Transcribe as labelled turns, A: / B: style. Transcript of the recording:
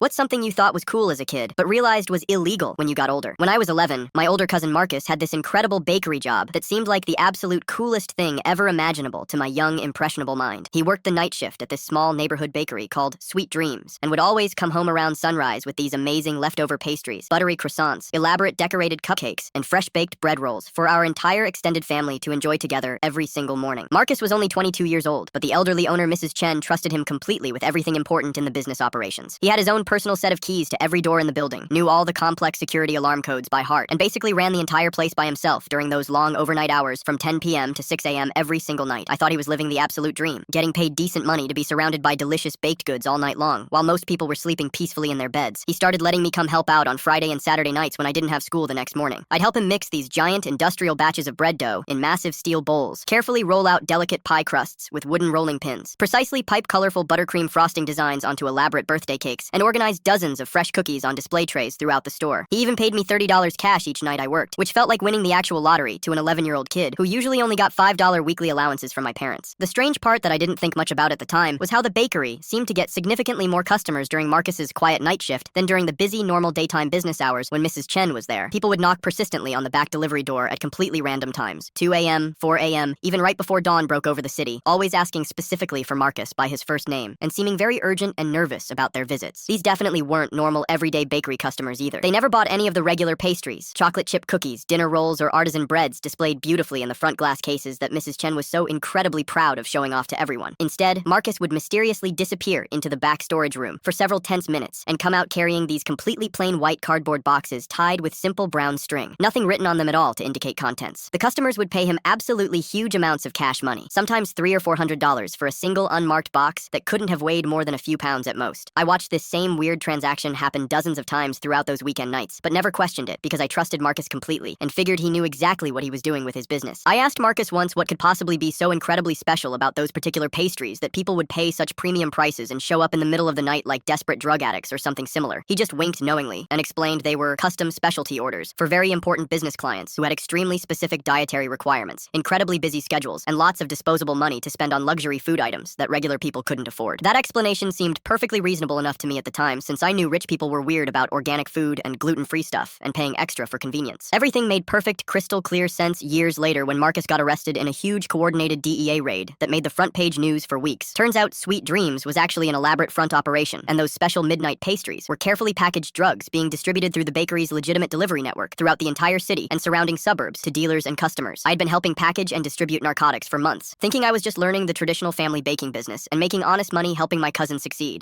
A: What's something you thought was cool as a kid, but realized was illegal when you got older? When I was 11, my older cousin Marcus had this incredible bakery job that seemed like the absolute coolest thing ever imaginable to my young, impressionable mind. He worked the night shift at this small neighborhood bakery called Sweet Dreams, and would always come home around sunrise with these amazing leftover pastries, buttery croissants, elaborate decorated cupcakes, and fresh-baked bread rolls for our entire extended family to enjoy together every single morning. Marcus was only 22 years old, but the elderly owner, Mrs. Chen, trusted him completely with everything important in the business operations. He had his own personal set of keys to every door in the building, knew all the complex security alarm codes by heart, and basically ran the entire place by himself during those long overnight hours from 10 p.m. to 6 a.m. every single night. I thought he was living the absolute dream, getting paid decent money to be surrounded by delicious baked goods all night long, while most people were sleeping peacefully in their beds. He started letting me come help out on Friday and Saturday nights when I didn't have school the next morning. I'd help him mix these giant industrial batches of bread dough in massive steel bowls, carefully roll out delicate pie crusts with wooden rolling pins, precisely pipe colorful buttercream frosting designs onto elaborate birthday cakes, and organize dozens of fresh cookies on display trays throughout the store. He even paid me $30 cash each night I worked, which felt like winning the actual lottery to an 11-year-old kid who usually only got $5 weekly allowances from my parents. The strange part that I didn't think much about at the time was how the bakery seemed to get significantly more customers during Marcus's quiet night shift than during the busy normal daytime business hours when Mrs. Chen was there. People would knock persistently on the back delivery door at completely random times, 2 a.m., 4 a.m., even right before dawn broke over the city, always asking specifically for Marcus by his first name, and seeming very urgent and nervous about their visits. These definitely weren't normal everyday bakery customers either. They never bought any of the regular pastries, chocolate chip cookies, dinner rolls, or artisan breads displayed beautifully in the front glass cases that Mrs. Chen was so incredibly proud of showing off to everyone. Instead, Marcus would mysteriously disappear into the back storage room for several tense minutes and come out carrying these completely plain white cardboard boxes tied with simple brown string, nothing written on them at all to indicate contents. The customers would pay him absolutely huge amounts of cash money, sometimes $300 or $400 for a single unmarked box that couldn't have weighed more than a few pounds at most. I watched this same weird transaction happen dozens of times throughout those weekend nights, but never questioned it because I trusted Marcus completely and figured he knew exactly what he was doing with his business. I asked Marcus once what could possibly be so incredibly special about those particular pastries that people would pay such premium prices and show up in the middle of the night like desperate drug addicts or something similar. He just winked knowingly and explained they were custom specialty orders for very important business clients who had extremely specific dietary requirements, incredibly busy schedules, and lots of disposable money to spend on luxury food items that regular people couldn't afford. That explanation seemed perfectly reasonable enough to me at the time, since I knew rich people were weird about organic food and gluten-free stuff and paying extra for convenience. Everything made perfect, crystal clear sense years later when Marcus got arrested in a huge coordinated DEA raid that made the front page news for weeks. Turns out Sweet Dreams was actually an elaborate front operation, and those special midnight pastries were carefully packaged drugs being distributed through the bakery's legitimate delivery network throughout the entire city and surrounding suburbs to dealers and customers. I'd been helping package and distribute narcotics for months, thinking I was just learning the traditional family baking business and making honest money helping my cousin succeed.